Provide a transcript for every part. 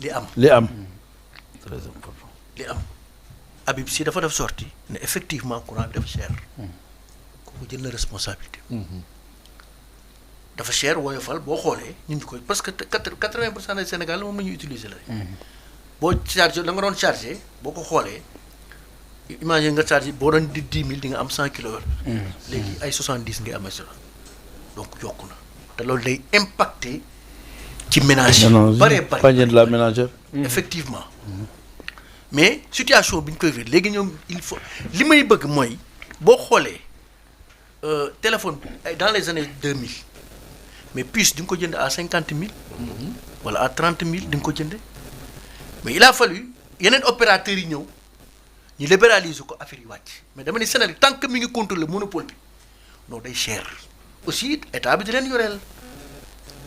li am. très important. li am Habib Sy dafa def sorti ne effectivement courant bi dafa cher. kooku jël na responsabilité. dafa cher woyofal boo xoolee ñun ñu koy parce que 80% des Sénégal moom la ñuy utiliser la. boo chargé la nga doon chargé boo ko xoolee imagine nga chargé boo doon di 10 000 di nga am 100 kilowatts. léegi ay 70 ngay amee solo donc yokku na te loolu day impacter ci ménage. bëree bëri panier de la ménagère. effectivement. mais situation bi ñu koy vivre léegi ñoom il faut li may bëgg mooy boo xoolee téléphone bi dans les années 2000 mais puce di nga ko jënd à 50 000. wala à 30 000 di nga ko jënde mais il a fallu yeneen opérateurs yi ñëw ñu libéraliser ko affaire yi wàcc mais dama ne Sénégal tant que mi ngi contrôler monopole bi non day cher aussi état bi di leen yoreel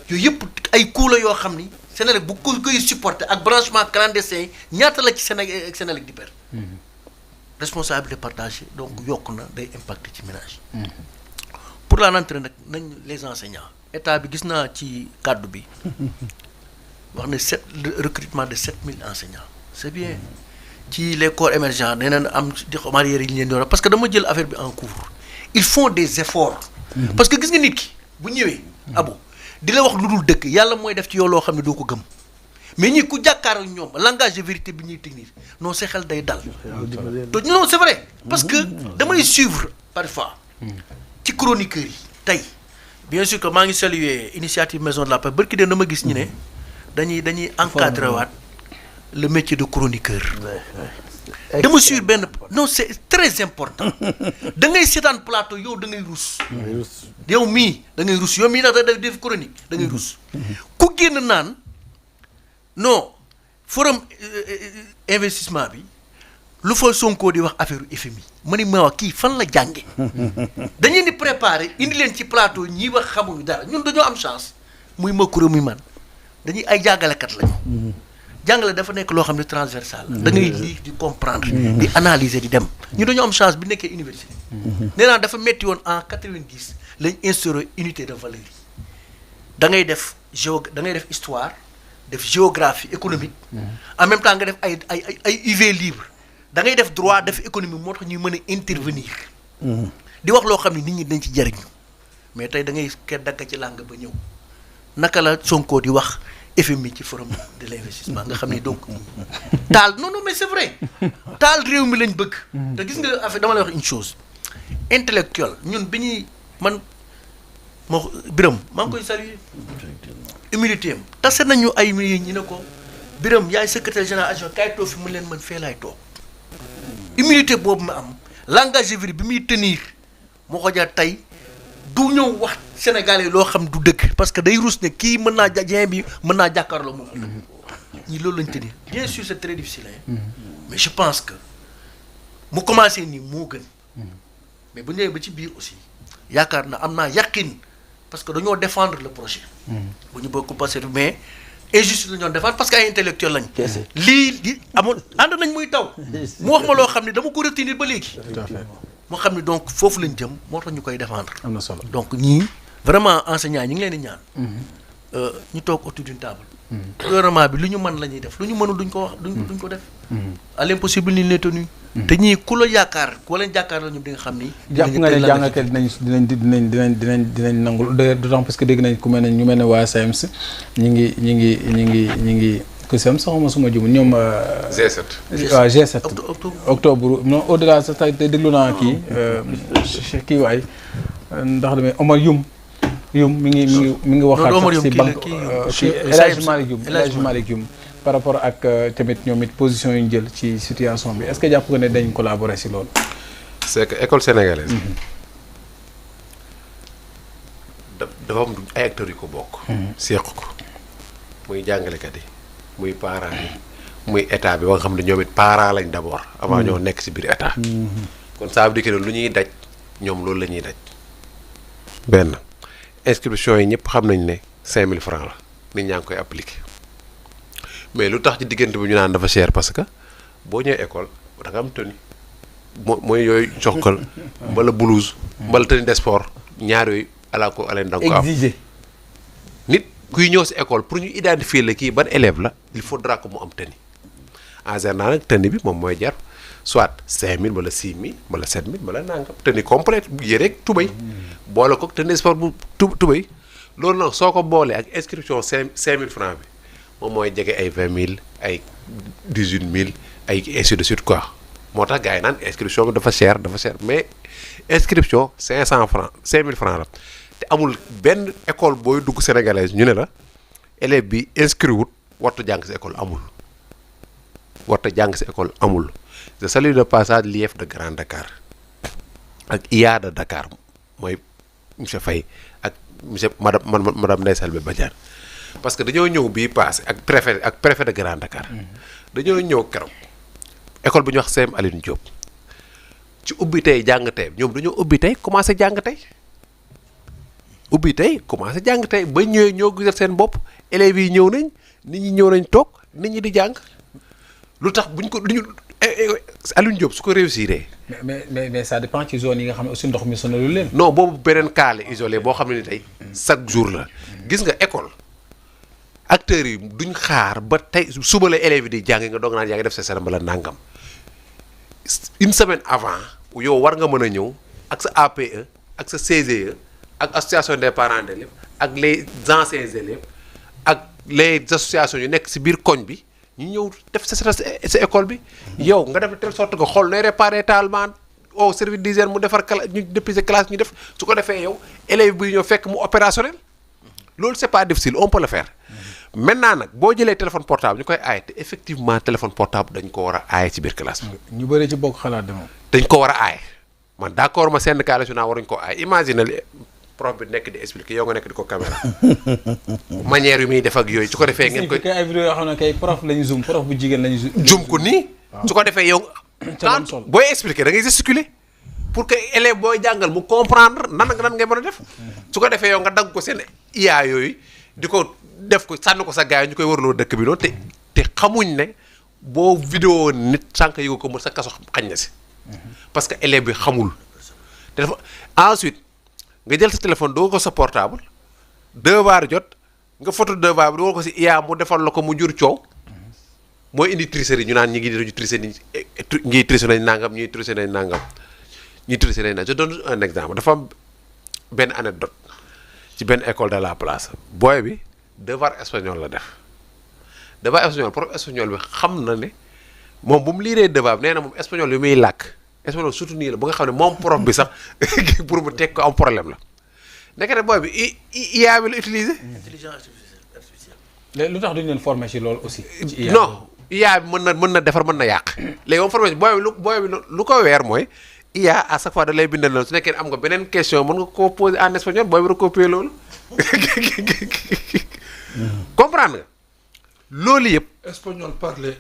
yooyu yëpp ay coûts la yoo xam ni Sénégal bu ko koy supporter ak branchement clandestin ñaata la ci Sénégal di perdre. responsabilité partagée donc yokk na day impacter ci ménage. pour la rentrée nag nañ les enseignants état bi gis naa ci kàddu bi wax ne le recrutement de 7000 enseignants c'est bien ci les corps émergents nee nañ am di marière yi ñu leen di parce que dama jël affaire bi en cours ils font des efforts. parce que gis nga nit ki bu ñëwee. abo di la wax lu dul dëkk yàlla mooy def ci yow loo xam ne doo ko gëm mais ñi ku jàkkaar ak ñoom langage de vérité bi ñuy technique non sa xel day dal. te non c'est vrai parce que damay suivre parfois. ci chroniqueurs yi tey bien sûr que maa ngi saluer initiative maison de la paix barki de dama gis ñu ne dañuy encadrer waat le métier de chroniqueur. dama suivre benn non c'est très important da ngay seetaan plateau yow da ngay rus. yow mii da ngay rus yow mii nag da def chronique da ngay rus. ku génn naan non forum investissement bi lu fa Sonko di wax affaire FMI ma ni ma wax kii fan la jànge dañu di préparer indi leen ci plateau ñi wax xamuñu dara ñun dañoo am chance muy Macoura muy man dañuy ay jàngalekat lañu. jàngale dafa nekk loo xam ne transversal da ngay lire di comprendre. di analyser di dem. ñu dañoo am chance bi nekkee université. nee naa dafa metti woon en 90 lañ instauré unité de valeur yi da ngay def da ngay def histoire def géographie économique. en même temps nga def ay UV libre. da ngay def droit def économie moo tax ñuy mën a intervenir. di wax loo xam ne nit ñi dañ ci jariñu mais tey da ngay kenn dagg ci làng ba ñëw naka la Sonko di wax FMI ci forum de l'investissement nga xam ne donc taal non mais c'est vrai taal réew mi lañ bëgg. te gis nga affaire dama lay wax une chose intellectuelle ñun bi ñuy man moo Birame maa ngi koy saluer humilité am tase nañu ay ñi ne ko Birame yaay secrétaire général adjoint kaay toog fi mu leen mën fee laay toog. humilité boobu ma am langage de vie bi muy tenir moo ko jaar tey du ñëw wax Sénégalais loo xam du dëgg parce que day rus ne kii mën naa jeen bi mën naa jàkkaarloo moom ñi loolu lañ tenir bien sûr c'est très difficile mais je pense que mu commencé nii moo gën mais bu ñëwee ba ci biir aussi yaakaar na am naa yaqin parce que dañoo défendre le projet bu ñu bokk passé mais injustice la ñoon défendre parce que ay intellectuel lañ lii di amoon ànd nañ muy taw mu wax ma loo xam ne dama ko retenir ba léegi moo xam ne donc foofu lañ jëm moo tax ñu koy défendre am na solo donc ñii vraiment enseignants yi ñu ngi leen di ñaan ñu toog autour d'une table gouvernement bi lu ñu mën la ñuy def lu ñu mënul duñ ko wax duñ ko def à l'impossible ni n'est tenu te ñii ku la yaakaar ku leen jàkkaar la ñu di nga xam ni jàpp nga ne jàngkat dinañ nangul d'autant parce que dégg nañ ku mel ne ñu mel ne waa SAEMS ñi ngi que SAEMS saxuma suma jumul ñoom G7 waaw G7 octobre non au delà sax tey déglu naa kii waay ndax damay Omar Youm mi ngi waxaat ci banque El Hadj Malick Youm par rapport ak tamit ñoom it position yu ñu jël ci situation bi est-ce que jàpp nga ne dañ collaborer si loolu. c'est que école sénégalaise dafa am ay acteurs yu ko bokk. seq ko muy jàngalekat yi muy parents yi muy état bi ba nga xam ne ñoom it parents lañ d'abord. avant ñoo nekk si biir état. kon ça veut dire que lu ñuy daj ñoom loolu la ñuy daj. benn inscription yi ñëpp xam nañ ne 5000 francs la nit ñaa ngi koy appliquer. mais lu tax ci diggante bi ñu naan dafa cher parce que boo ñëwee école da nga am tenue mooy yooyu jokkal mbala blouse mbala tenue de sport ñaar yooyu ala ko aleen da nga ko am exiger nit kuy ñëw si école pour ñu identifier la kii ban élève la il faudra que mu am tenue en général nag tenue bi moom mooy jar soit 5000 wala 6000 wala 7000 wala nangam tenue complète yéreeg tubéy boole ko tenue sport bu tubéy loolu nag soo ko boolee ak inscription 5000 francs bi moom mooy jege ay 20000 ay 18000 ay ainsi de suite quoi moo tax gars yi naan inscription bi dafa cher mais inscription 500 francs 5000 francs la te amul benn école booy dugg sénégalaise ñu ne la élève bi inscrit wut warta jàng si école amul warta jàng si école amul je salue de passage l'IEF de Grand Dakar ak IA de Dakar mooy monsieur Faye ak monsieur madame Ndeye Selbe Badiane parce que dañoo ñëw bii passé ak préfet de Grand Dakar dañoo ñëw keroog école bu ñuy wax CM Aline Diop ci ubbi tey jàng tey ñoom dañoo ubbi tey commencé jàng tey ba ñëwee ñoo gisal seen bopp élèves yi ñëw nañ nit ñi ñëw nañ toog nit ñi di jàng lu tax buñ ko duñu Aline Diop su ko réussir. mais ça dépend ci zone yi nga xam ne aussi ndox mi sonalul leen. non boobu beneen cas la isolé boo xam ne ni tey chaque jour la gis nga école acteurs yi duñ xaar ba tey suba la élèves yi di jàng nga doog naan yaa ngi def sa seram bala nangam une semaine avant yow war nga mën a ñëw ak sa APE ak sa CGE ak association des parents d'élèves ak les anciens élèves ak les associations yu nekk si biir koñ bi ñu ñëw def sa école bi yow nga def de telle sorte que xool nooy réparer talement au service d'hygiène mu defar ñu depuis sa classe ñu def su ko defee yow élève bi ñëw fekk mu opérationnel loolu c'est pas difficile on peut le faire maintenant nag boo jëlee téléphone portable ñu koy aaye te effectivement téléphone portable dañ ko war a aaye ci biir classe bi. ñu bëri ci bokk xalaat de moom. dañ ko war a aaye man d'accord ma syndicat national waruñu ko aaye imagine prof bi nekk di expliquer yow nga nekk di ko caméra manière yu muy def ak yooyu su ko defee ngeen koy. ay vidéo yoo xam ne kay prof lañu zoom prof bu jigéen lañu zoom ko nii. su ko defee yow. booy expliquer da ngay gesticuler pour que élève booy jàngal mu comprendre nan ngay mën a def. su ko defee yow nga dagg ko seen IA yooyu di ko def ko sànni ko sa gars yi ñu koy warloo dëkk bi noonu te xamuñ ne boo vidéo nit sànq yëgu ko mu sa kaso xañ na si. parce que élève bi xamul. te dafa ensuite nga jël sa téléphone doo ko sa portable devoir jot nga photo devoir bi doo ko si IA mu defal la ko mu jur coow mooy indi tricherie ñu naan ñi ngi di tricher ñii tricher nañ nangam ñii tricher nañ nangam ñii tricher nañ nangam je donne un exemple dafa am benn anecdote ci benn école de la place booy bi devoir espagnol la def devoir espagnol prof espagnol bi xam na ne moom bu mu liiree devoir bi nee na moom espagnol bi muy làkk espagnol surtout nii la ba nga xam ne moom prof bi sax pour mu teg ko am problème la nekkate booy bi IA bi la utiliser. intelligence artificielle. lu tax duñu leen former ci loolu aussi. non IA bi mën na defar mën na yàq léegi moom formé booy bi lu ko weer mooy IA à chaque fois da lay bindal loolu su nekkee am nga beneen question mën nga koo poser en espagnol booy bi recopier loolu comprendre nga loolu yëpp. espagnol parlé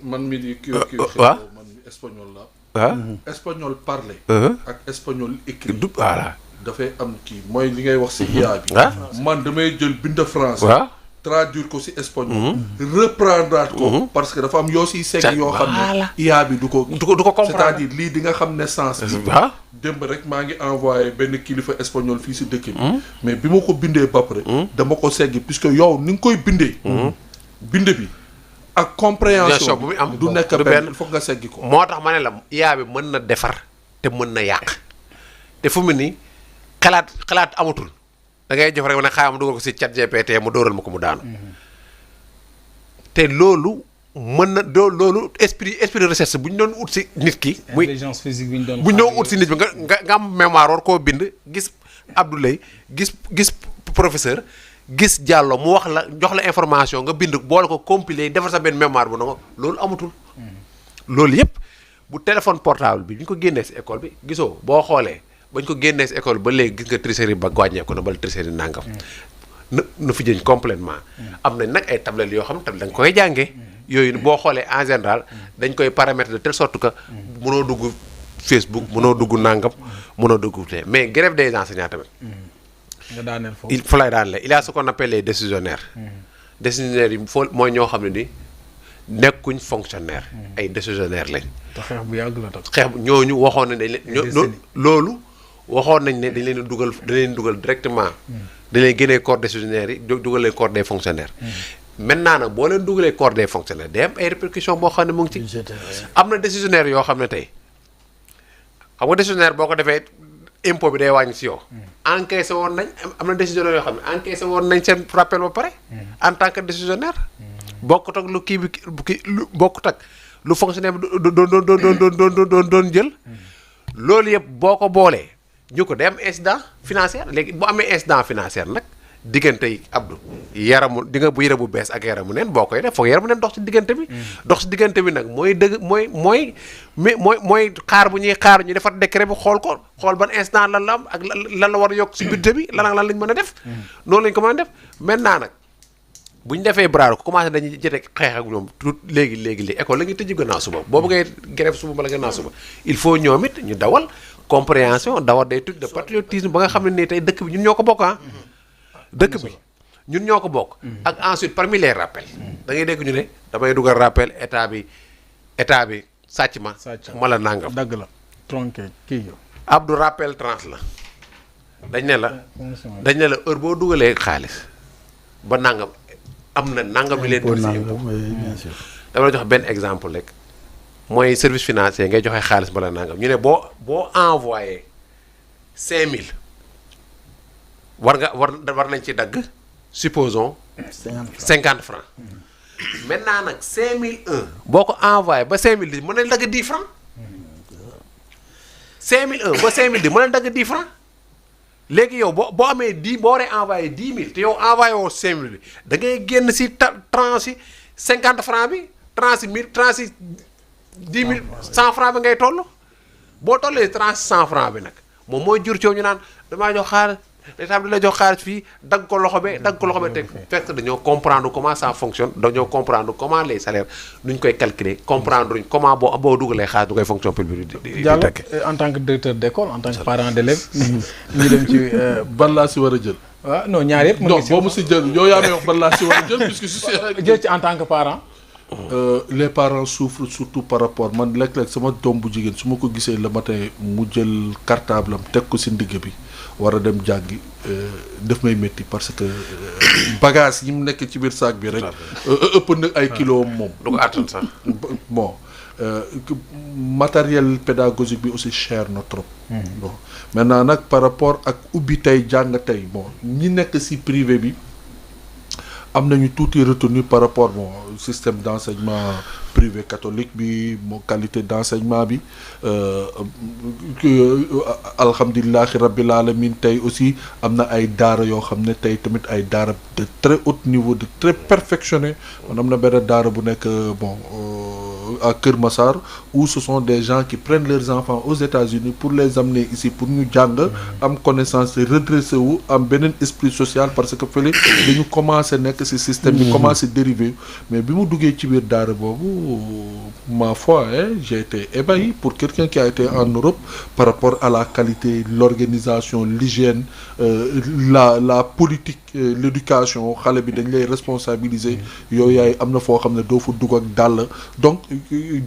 man mi di kii waaw man mi espagnol la. waaw espagnol parlé. ak espagnol écrit. voilà. dafay am kii mooy li ngay wax ci IA bi. man damay jël bind français. waaw traduire ko ci espagnol. reprendre ko. parce que dafa am yoo siy segg yoo xam ne. IA bi du ko comprendre c'est-à-dire lii di nga xam ne sens bi. waaw démb rek maa ngi envoyé benn kilifa espagnol fii ci dëkk bi. mais bi ma ko bindee ba pare. dama ko segg puisque yow ni nga koy bindee. bind bi ak compréhension bu muy am du nekk benn il faut nga seggi ko. moo tax ma ne la IA bi mën na defar te mën na yàq te fu mu nii xalaat amatul da ngay jox rek ne xaaral ma dugal ko ci chat GPT mu dóoral ma ko mu daanu te loolu mën na loolu esprit de recherche bu ñu doon ut ci nit ki. muy intelligence physique bi ñu doon bu ñu doon ut ci nit bi nga am mémoire war koo bind gis Abdoulaye gis professeur. gis Diallo mu wax la jox la information nga bind boole ko compiler defar sa benn mémoire bu na loolu amatul loolu yëpp bu téléphone portable bi ñu ko génnee ci école bi gisoo boo xoolee bañ ko génnee ci école ba léegi gis nga tricherie ba wàññeeku na bala tricherie nangam na fi jëñ complètement am nañ nag ay tablettes yoo xam ne da nga koy jàngee yooyu boo xoolee en général dañ koy paramètre de telle sorte que mënoo dugg Facebook mënoo dugg nangam mënoo dugg te mais grève des enseignants tamit il faut lay daan la il y a ce qu'on appelle les décisionnaires décisionnaires yi mooy ñoo xam ne ni nekkuñ fonctionnaire ay décisionnaires lañ te xeex bu yàgg la tax xeex ñooñu waxoon nañ dañ leen loolu waxoon nañ ne dañ leen dugal directement dañ leen génnee corps décisionnaire yi dugal leen corps des fonctionnaires. maintenant nag boo leen dugalee corps des fonctionnaires day am ay répercussions boo xam ne mu ngi ci. am na décisionnaire yoo xam ne tey xam nga décisionnaire boo ko defee impôt bi day wàññi si yow. encaissé woon nañ am na décisionnaire yoo xam ne encaissé woon nañ seen rappel ba pare. en tant que décisionnaire. bokkut ak lu kii bi lu bokkut ak lu fonctionnaire bi doon jël. loolu yëpp boo ko boolee ñu ko day am incident financier léegi bu amee incident financier nag diggante yi Abdou yaramu di nga bu yére bu bees ak yaramu neen boo koy def foog yaramu neen dox ci diggante bi. dox ci diggante bi nag mooy dëgg mooy xaar bu ñuy xaar ñu defar décret bi xool ko xool ban incident lan la am ak lan la war a yokk ci budget bi lan ak lan lañ mën a def. noonu lañ ko mën a def maintenant nag bu ñu defee braado ko commencé dañuy jëte xeex ak ñoom tout léegi école la ñuy tëj gannaaw suba boo bëggee grève suba bala gannaaw suba il faut ñoom it ñu dawal compréhension dawal des trucs de patriotisme ba nga xam ne nii tey dëkk bi ñun ñoo ko bokk dëkk bi ñun ñoo ko bokk. ak ensuite parmi les rappels. da ngay dégg ñu ne damay dugal rappel état bi sàcc ma. la nangam dagg la tronqué kii yow. Abdou rappel trans la dañ ne la heure boo dugalee xaalis ba nangam am na nangam mi leen. bien sûr. dama la jox benn exemple rek mooy service financier ngay joxe xaalis bala nangam ñu ne boo envoyé 5000. war nañ ci dagg supposons 50 francs maintenant nag 5001 boo ko envoyé ba 5010 mën nañ dagg 10 francs 5001 ba 5010 mën nañ dagg 10 francs léegi yow boo amee 10 boo waree envoyé 10 000 te yow envoyé woo 5000 bi da ngay génn si tranche yi 50 francs bi tranche yi 1000 tranche yi 10 000 100 francs bi ngay toll boo tollee tranche 100 francs bi nag moom mooy jur coow ñu naan damaa jox xaalis l'état bi la jox xaalis fii dagg ko loxo be teg fekk dañoo comprendre comment ça fonctionne dañoo comprendre comment les salaires nuñ koy calculer comprendre uñ comment boo dugalee xaalis du koy fonction publique di Diallo en tant que directeur d'école en tant que parent d'élève ñu dem ci ban laa si war a jël. waaw non ñaar yëpp. non boo mu si jël yow yaa may wax ban laa si war a jël puisque si jël ci en tant que parent. Les parents souffrent surtout par rapport man léeg-léeg sama doom bu jigéen su ma ko gisee le matin mu jël cartable am teg ko si ndigg bi war a dem jàngi daf may métti parce que bagage yi mu nekk ci biir saak bi rek ëpp na ay kilos moom. du ko àttan sax. bon matériel pédagogique bi aussi cher na trop. bon maintenant nag par rapport ak ubbi tey jàng tey bon ñi nekk si privé bi. am nañu tuuti retenu par rapport bon système d'enseignement privé catholique bi moo qualité d'enseignement bi alhamdulilahi rabbil alamin tey aussi am na ay daara yoo xam ne tey tamit ay daara de très haut niveau de très perfectionné man am na benn daara bu nekk bon à Kër Massar où ce sont des gens qui prennent leurs enfants aux États-Unis pour les amener ici pour ñu jàng am connaissance redressé wu am beneen esprit social parce que fële dañu commencé nekk ci système bi commencé dérivé mais bi mu duggee ci biir daara boobu ma foi j'ai été ébahi pour quelqu'un qui a été en Europe par rapport à la qualité l'organisation l'hygiène la politique l'éducation xale bi dañ lay responsabiliser yooyu yaay am na foo xam ne doo fa dugg ak dàll donc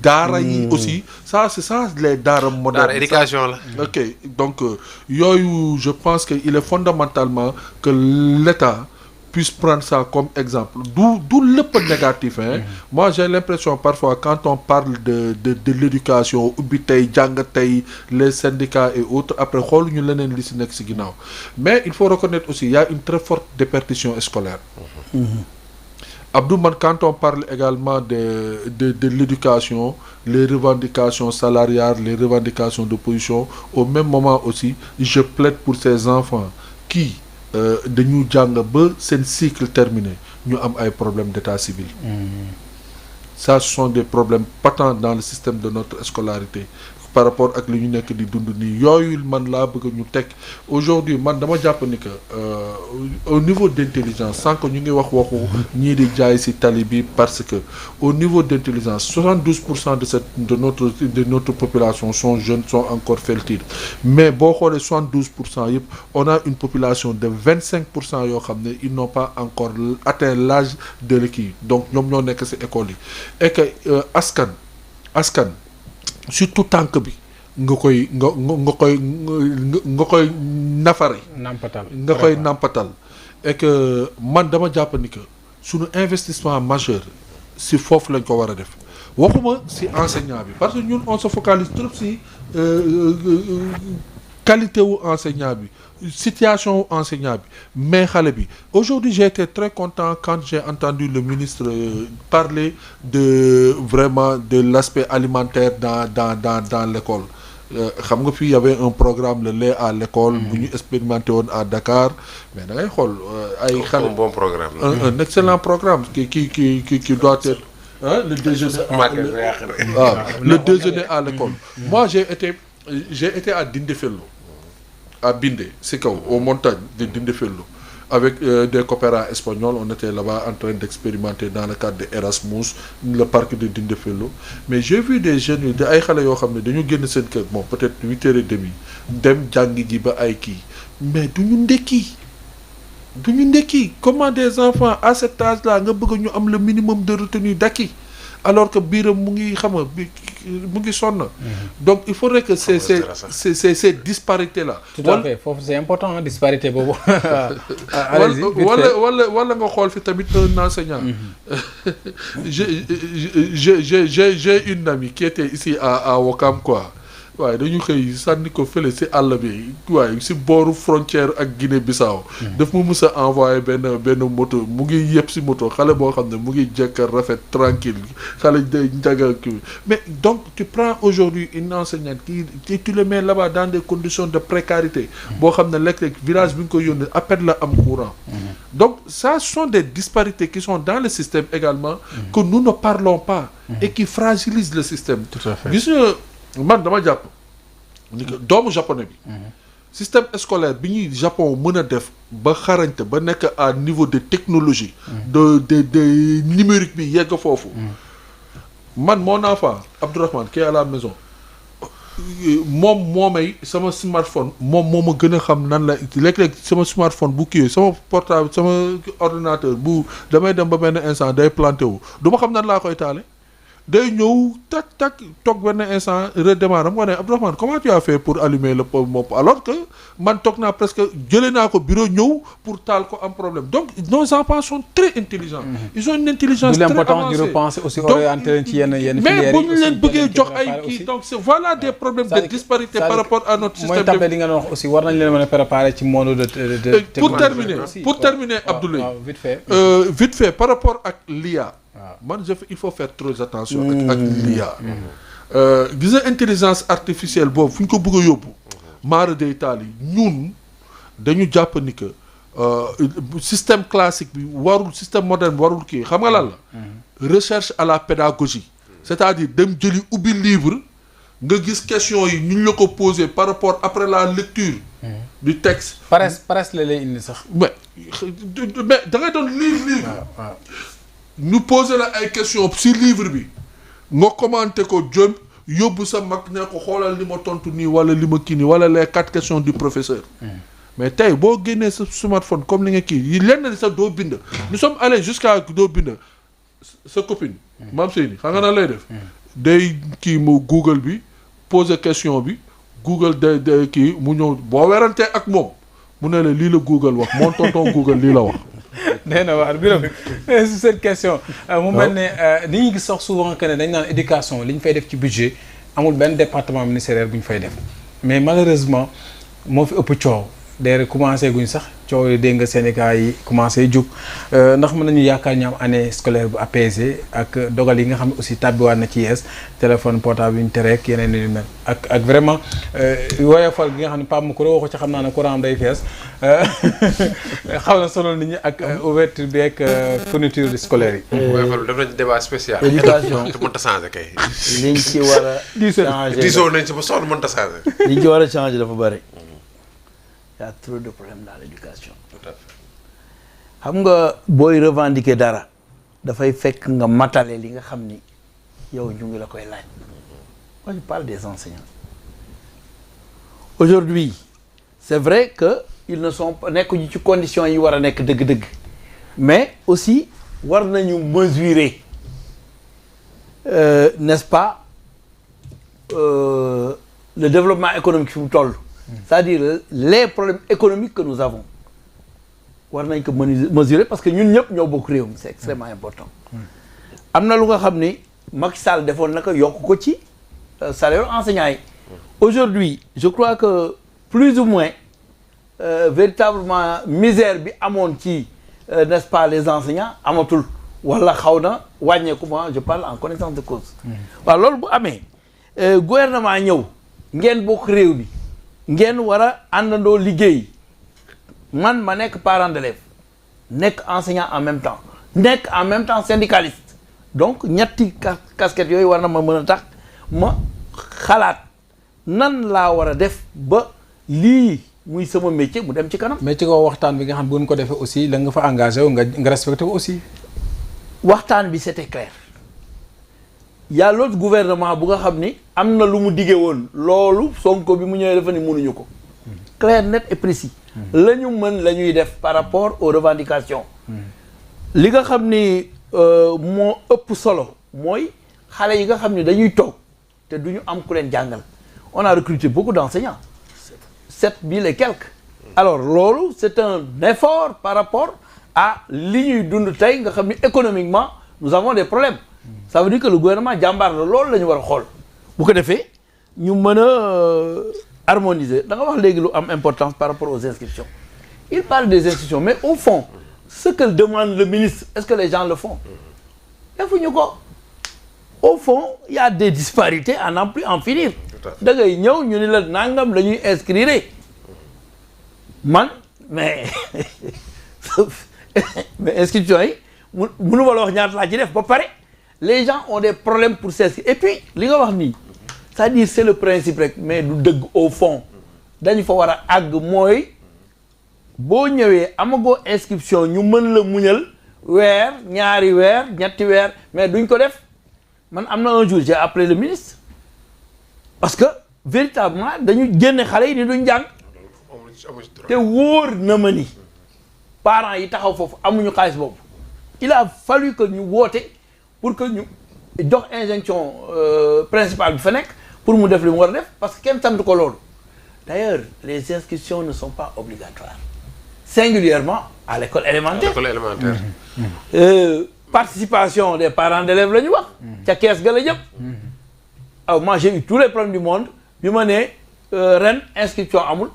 daara yi aussi ça c'est ça les daara modernes. daara éducation la. ok donc yooyu je pense que il est fondamentalement que l'État puisse prendre ça comme exemple du lépp négatif hein. Moi j'ai l'impression parfois quand on parle de l'éducation ubbi tey jàng tey les syndicats et autres après xool ñu leneen li si nekk si ginnaaw mais il faut reconnaître aussi il y a une très forte déperdition scolaire. Abdou man quand on parle également de l'éducation les revendications salariales les revendications d'opposition au même moment aussi je plaide pour ces enfants qui dañu jàng ba seen cycle terminé ñu am ay problèmes d'état civil. Ça ce sont des problèmes patents dans le système de notre scolarité par rapport ak li ñu nekk di dund nii yooyu man laa bëgg ñu teg aujourd'hui man dama jàpp ni que au niveau d'intelligence sans que ñu ngi waxu ñii di jaay ci tali bi parce que au niveau d'intelligence 72% de notre population sont jeunes sont encore fertiles mais boo xoolee 72% yëpp on a une population de 25% yoo xam ne ils n'ont pas encore atteint l'âge de l'équilibre donc ñoom ñoo nekk ci école yi et que askan surtout tànk bi nga koy nafari. nga koy nampatal. Et que man dama jàpp ni que suñu investissement majeur si foofu lañ ko war a def waxuma si enseignant bi parce que ñun on se focalise trop si qualité wu enseignant bi situation wu enseignant bi mais xale bi aujourd'hui j'ai été très content quand j'ai entendu le ministre parler de vraiment de l'aspect alimentaire dans l'école. xam nga fii y avait un programme le lait à l'école bu ñu expérimenté woon à Dakar mais da ngay xool ay xale un bon programme un excellent programme qui doit être le déjeuner le déjeuner à l'école. Moi j'ai été à Dindéfello à Bindé si kaw aux montagnes de Dindéfello avec des coopérants espagnols. On était là-bas en train d'expérimenter dans le cadre de Erasmus le parc de Dindéfello. Mais j'ai vu des jeunes de ay xale yoo xam ne dañu génn seen kër bon peut-être 8h30 dem jàngi ji ba ay kii mais du ñu ndekki comment des enfants à cet âge-là nga bëgg ñu am le minimum de retenue d'acquis alors que biiram mu ngi xam nga mu ngi sonn. Donc il faudrait que ces disparités là. tout à fait foofu c'est important disparité boobu. wala nga xool fi tamit un enseignant. j'ai une amie qui était ici à Ouakam quoi. waaye dañu xëy sànni ko fële si àll bi waaye si booru frontière ak Guinée-Bissau. daf ma mës a envoyé benn moto mu ngi yëpp si moto xale boo xam ne mu ngi jekk rafet tranquille xale day njaga kii mais donc tu prends aujourd'hui une enseignante qui tu le mets là-bas dans des conditions de précarité. boo xam ne léeg-léeg village bi nga ko yónnee à peine la am courant. donc ça sont des disparités qui sont dans le système également. que nous ne parlons pas. et qui fragilisent le système. tout à fait gis nga man dama jàpp ni que doomu japonais bi système scolaire bi ñuy Japon mën a def ba xarañte ba nekk à niveau de technologie de numérique bi yegg foofu man mon enfant Abdourahmane qui est à la maison moo may sama smartphone moo ma gën a xam nan la léeg-léeg sama smartphone bu kii sama portable sama ordinateur bu damay dem ba benn instant day planté wu du ma xam nan laa koy taale day ñëw tak toog benn instant redémarre am nga ne Abdourahmane comment tu as fait pour allumer le mopp alors que man toog naa presque jëlee naa ko bureau ñëw pour taal ko am problème donc nos enfants sont très intelligents. ils ont une intelligence très avancée. l'important de repenser aussi orienté leen ci yenn filières mais bu ñu leen bëggee jox ay kii donc voilà des problèmes de disparité par rapport à notre système. mooy table li nga doon wax aussi war nañ leen mën a préparer ci monde de pour terminer Abdoulaye vite fait par rapport ak l'IA. man il faut faire trop attention ak l'IA. gis nga intelligence artificielle boobu fu ñu ko bëgg a yóbbu maara day taal yi ñun dañu jàpp ni que système classique bi warul système moderne bi warul kii xam nga lan la recherche à la pédagogie c'est-à-dire dem jëli ubbi livre nga gis question yi ñu la ko poser par rapport après la lecture du texte paresse la lay indi sax mais da ngay doon livre ñu poser la ay questions ci livre bi nga commenter ko jëm yóbbu sa mag ne ko xoolal li ma tontu nii wala li ma kii nii wala les 4 questions du professeur. mais tey boo génnee sa smartphone comme li nga kii yi lenn sax doo bind. nous sommes allés jusqu'à doo bind sa copine. maam Seyni xam nga nan lay def. day kii mu Google bi poser question bi Google day kii mu ñëw boo werantee ak moom mu ne la lii la Google wax mon tonton Google lii la wax. nee na waar Birame sur cette question mu mel ne ni ñu gis sax souvent que ne dañ naan éducation li ñu fay def ci budget amul benn département ministériel bu ñu fay def mais malheureusement moo fi ëpp coow d'ailleurs commencé guñ sax coow yi dégg nga syndicat yi commencé jug ndax mën nañu yaakaar ñu am année scolaire bu apaisée ak dogal yi nga xam ne aussi tàbbiwaat na ci yees téléphone portable yi ñu tere ak yeneen yu mel ak vraiment woyofal gi nga xam ne Pape Macoura waxu ci xam naa ne courant day fees xaw na solo nit ñi ak ouverture bi ak fourniture scolaire yi. woyofal def nañ débat spécial. éducation te mënta changer kay. liñ ci war a changer diisoo nañ ci ba sonn mënta changer. liñ ci war a changer dafa bari. y a trop de problèmes dans l'éducation. Tout à fait. xam nga booy revendiquer dara dafay fekk nga matale li nga xam ni yow ñu ngi la koy laaj. moi je parle des enseignants. aujourd'hui c'est vrai que ils ne sont pas nekkuñu ci conditions yi war a nekk dëgg-dëgg mais aussi war nañu mesurer n'est-ce pas le développement économique fi mu toll. c'est-à-dire les problèmes économiques que nous avons war nañ ko mesurer parce que ñun ñëpp ñoo bokk réew mi c'est extrêmement important. am na lu nga xam ni Macky Sall defoon na ko yokk ko ci salaire enseignants yi. aujourd'hui je crois que plus ou moins véritablement misère bi amoon ci n'est-ce pas les enseignants amatul wala xaw na wàññeeku moi je parle en connaissance de cause. waaw loolu bu amee gouvernement ñëw ngeen bokk réew bi ngeen war a àndandoo liggéey man ma nekk parent d'élève nekk enseignant en même temps nekk en même temps syndicaliste donc ñetti casquette yooyu war na ma mën a tax ma xalaat nan laa war a def ba lii muy sama métier mu dem ci kanam. mais ci kaw waxtaan bi nga xam bu ñu ko defee aussi la nga fa engagé wu nga respecté ko aussi. waxtaan bi c'était clair y a l'autre gouvernement bu nga xam ni am na lu mu diggee woon loolu Sonko bi mu ñëwee dafa ni mënuñu ko. clair net et précis. la ñu mën la ñuy def par rapport aux revendications. li nga xam ni moo ëpp solo mooy xale yi nga xam ni dañuy toog te du ñu am ku leen jàngal on a recruté beaucoup d'enseignants 7000 et quelques. alors loolu c'est un effort par rapport à li ñuy dund tey nga xam ni économiquement nous avons des problèmes. ça veut dire que le gouvernement jàmbaar la loolu la ñu war a xool bu ko defee ñu mën a harmoniser da nga wax léegi lu am importance par rapport aux inscriptions il parle des inscriptions mais au fond ce que demande le ministre est-ce que les gens le font defuñu ko au fond il y a des disparités à n'en plus en finir da ngay ñëw ñu ni la nangam la ñuy inscrire man mais inscription yi mënu ma la wax ñaata laa ci def ba pare les gens ont des problèmes pour s'inscrire et puis li nga wax nii c'est-à-dire c'est le principe rek mais du dëgg au fond dañu fa war a àgg mooy boo ñëwee amagoo inscription ñu mën la muñal weer ñaari weer ñetti weer mais duñ ko def man am na un jour j'ai appelé le ministre parce que véritablement dañu génne xale yi ni duñ jàng te wóor na ma ni parents yi taxaw foofu amuñu xaalis boobu il a fallu que ñu woote pour que ñu jox injonction principale bi fa nekk pour mu def li mu war a def parce que kenn sant ko loolu d'ailleurs les inscriptions ne sont pas obligatoires singulièrement à l'école élémentaire. Participation des parents d'élèves la ñu wax. ca kees ga la jëm. alors moi j'ai eu tous les problèmes du monde bi ma nee ren inscription amul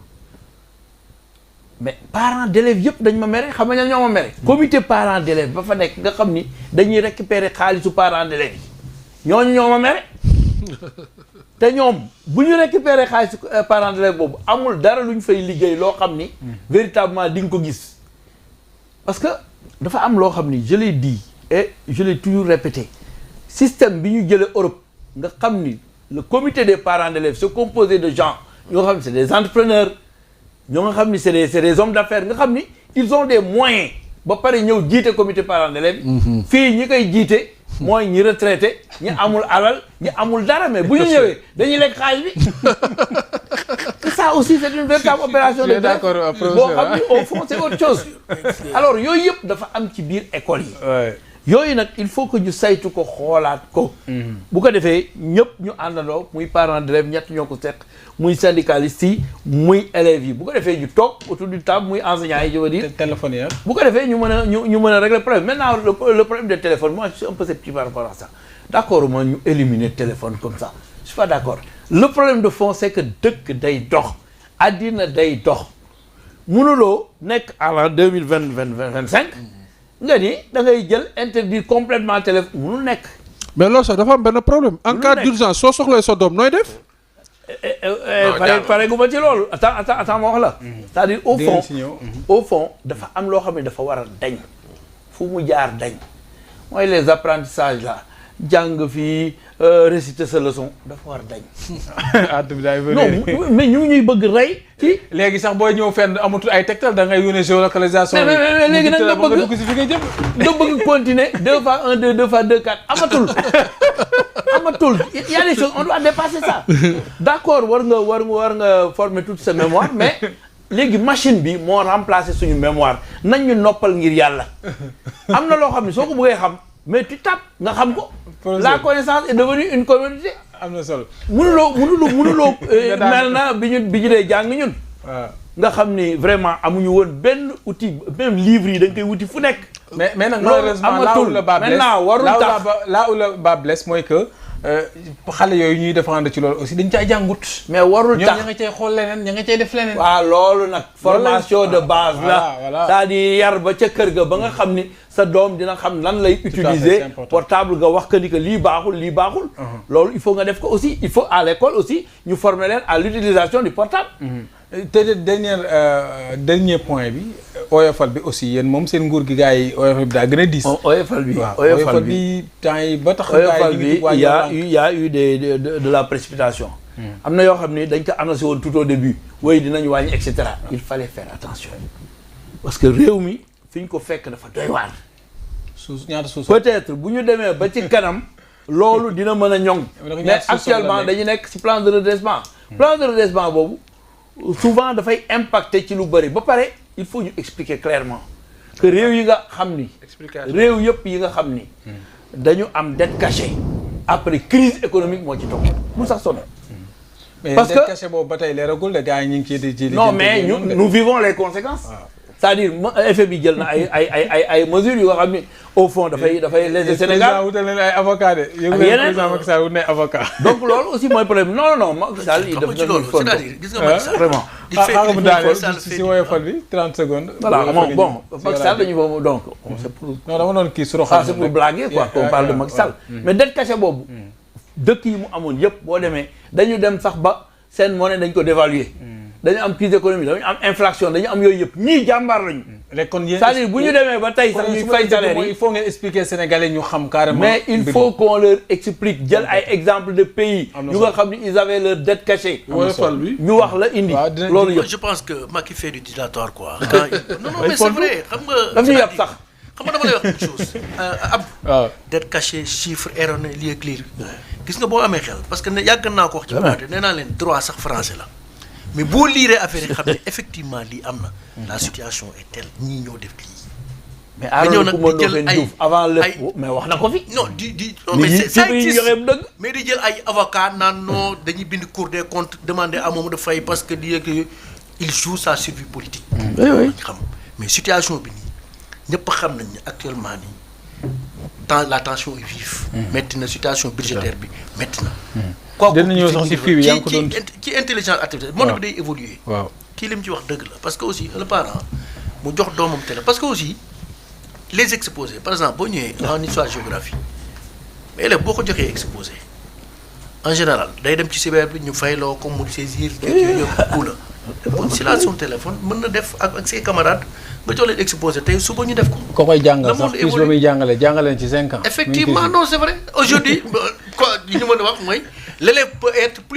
mais parents d'élèves yëpp dañ ma mere xam nga ñoo ma mere. comité parents d'élèves ba fa nekk nga xam ni dañuy récupérer xaalisu parents d'élèves yi ñooñu ñoo ma mere. te ñoom bu ñu récupérer xaalisu parents d'élèves boobu amul dara lu ñu fay liggéey loo xam ni. véritablement di nga ko gis. parce que dafa am loo xam ni je l'ai dit et je l'ai toujours répété système bi ñu jëlee Europe nga xam ni le comité des parents d'élèves c'est composé de gens ñoo xam ni c'est des entrepreneurs ñoo nga xam ni c'est des hommes d'affaires nga xam ni ils ont des moyens ba pare ñëw jiite comité parents d'élèves fii ñi koy jiite mooy ñi retraité ñi amul alal ñi amul dara mais bu ñu ñëwee dañuy lekk xaalis bi ça aussi c'est une véritable opération de d'accord boo xam ni au fond c'est autre chose alors yooyu yëpp dafa am ci biir école yi yooyu nag il faut que ñu saytu ko xoolaat ko bu ko defee ñëpp ñu àndandoo muy parents d'élèves ñett ñoo ko seq muy syndicalistes yi muy élèves yi bu ko defee ñu toog autour du table muy enseignants yi je veux dire téléphone yi bu ko defee ñu mën a régler le problème maintenant le problème des téléphones moi je suis un peu sceptique par rapport à ça d'accord moi ñu éliminer téléphone comme ça je suis pas d'accord le problème de fond c'est que dëkk day dox addina day dox mënuloo nekk à l'an 2025 nga ni da ngay jël interdire complètement téléphone mënul nekk. mais loolu sax dafa am benn problème. en cas d'urgence soo soxlee sa doom nooy def. pare gu ma ci loolu attends ma wax la. c'est-à-dire au fond dafa am loo xam ne dafa war a dañ fu mu jaar dañ mooy les apprentissages là jàng fii réciter sa leçon dafa war a dañ. non mais ñu ngi ñuy bëgg rey. ci léegi sax booy ñëw fenn amatul ay tegtal da ngay yónnee géolocalisation. mais léegi nag nga bëgg dugg si fi nga jëm. nga bëgg continuer 2 fois 1 2 2 fois 2 4 amatul il y a des choses on doit dépasser ça. d'accord war nga former toute sa mémoire mais léegi machine bi moo remplacer suñu mémoire nañ ñu noppal ngir yàlla am na loo xam ne soo ko bëggee xam mais tu tapes nga xam ko. la connaissance est devenue une commodité. am na solo. mënuloo mel na bi ñu dee jàng ñun. waaw nga xam ni vraiment amuñu woon benn outil même livre yi da nga koy wuti fu nekk. mais nag malheureusement là où le bas blesse maintenant warul tax là où le bas blesse mooy que xale yooyu ñuy défendre ci loolu aussi dañ cay jàngut. mais warul tax ñoom ña nga cay xool leneen ña nga cay def leneen. waaw loolu nag formation de base la. voilà c'est-à-dire yar ba ca kër ga ba nga xam ni sa doom dina xam lan lay utiliser portable nga wax que ni que lii baaxul. loolu il faut nga def ko aussi il faut à l'école aussi ñu former leen à l'utilisation du portable. te dernier point bi oyofal bi aussi yéen moom seen nguur gi gars yi oyofal bi daa gën a diis. oyofal bi temps yi ba tax. oyofal bi il y a eu de la précipitation. am na yoo xam ni dañ ko annoncé woon tout au début. oui dinañu wàññi et cetera. il fallait faire attention. parce que réew mi fi ñu ko fekk dafa doy waar. ñaata suuf peut-être bu ñu demee ba ci kanam. loolu dina mën a ñoŋ. mais actuellement dañu nekk ci plan de redressement. plan de redressement boobu. souvent dafay impacter ci lu bëri ba pare il faut ñu expliquer clairement que réew yi nga xam ni. réew yëpp yi nga xam ni. dañu am dette cachée. après crise économique moo ci topp mu sax sonn. parce que dette cachée boobu ba tey leeragul de gars yi ñu ngi ciy non mais nous vivons les conséquences. c'est-à-dire effet bi jël na ay mesures yu nga xam ni au fond dafay léser Sénégal. wutal leen ay avocat de. ak yeneen président Macky Sall wut na ay avocat. donc loolu aussi mooy problème non Macky Sall il def loolu c'est-à-dire gis nga Macky Sall vraiment. xaaral mu daaneel si woyofal bi 30 secondes. voilà bon Macky Sall dañu ko donc. c'est pour non dama doon kii suro xam c'est pour blaguer quoi qu'on parle de Macky Sall. mais dette cachée boobu. dëkk yi mu amoon yëpp boo demee dañu dem sax ba seen monnaie dañ ko dévaluer. dañu am crise économique dañu am inflation dañu am yooyu yëpp ñii jàmbaar lañu. c'est-à-dire bu ñu demee ba tey sax ñuy fay salaire yi il faut ngeen expliquer Sénégalais ñu xam carrément. mais il faut qu'on leur explique jël ay exemples de pays. ñu nga xam ni ils avaient leur dette cachée. ñu wax la indi. loolu yëpp je pense que Macky fait du dilatoire quoi. non mais c'est vrai xam nga. daf ñu yàpp sax. xam nga dama lay wax une chose. waaw dette cachée chiffre erroné lii ak lii gis nga boo amee xel parce que ne yàgg naa ko wax ci côté nee naa leen droit sax français la. mais boo liiree affaire yi xam ne effectivement lii am na. la situation est telle ñii ñoo def lii. mais Arona Coumba Ndoffène Diouf avant lépp mais wax na ko fi. non non mais c'est ça mais di jël ay avocat naan non dañuy bind Cour des comptes demander à Mamadou Faye parce que lii ak il joue sa survie politique. oui xam mais situation bi nii ñëpp xam nañ ne actuellement nii la tension est vive. métti na situation budgétaire bi métti na. dinañ ñëw sax ci fii bi yaa ngi ko doon ci intelligence artificielle monde bi day évoluer. waaw kii li mu ci wax dëgg la parce que aussi le parent mu jox doomam télé parce que aussi les exposés par exemple boo ñëwee en histoire géographie mais élève boo ko joxee exposé en général day dem ci cyber bi ñu fayloo ko mu saisir. yooyu yëpp ku la. bon si la son téléphone mën na def ak ses camarades nga jox leen exposé tey suba ñu def ko. ko koy jàngal sax plus ba muy jàngale ci 5 ans. effectivement non c'est vrai aujourd'hui quoi li ñu mën a wax mooy l'élève peut être plus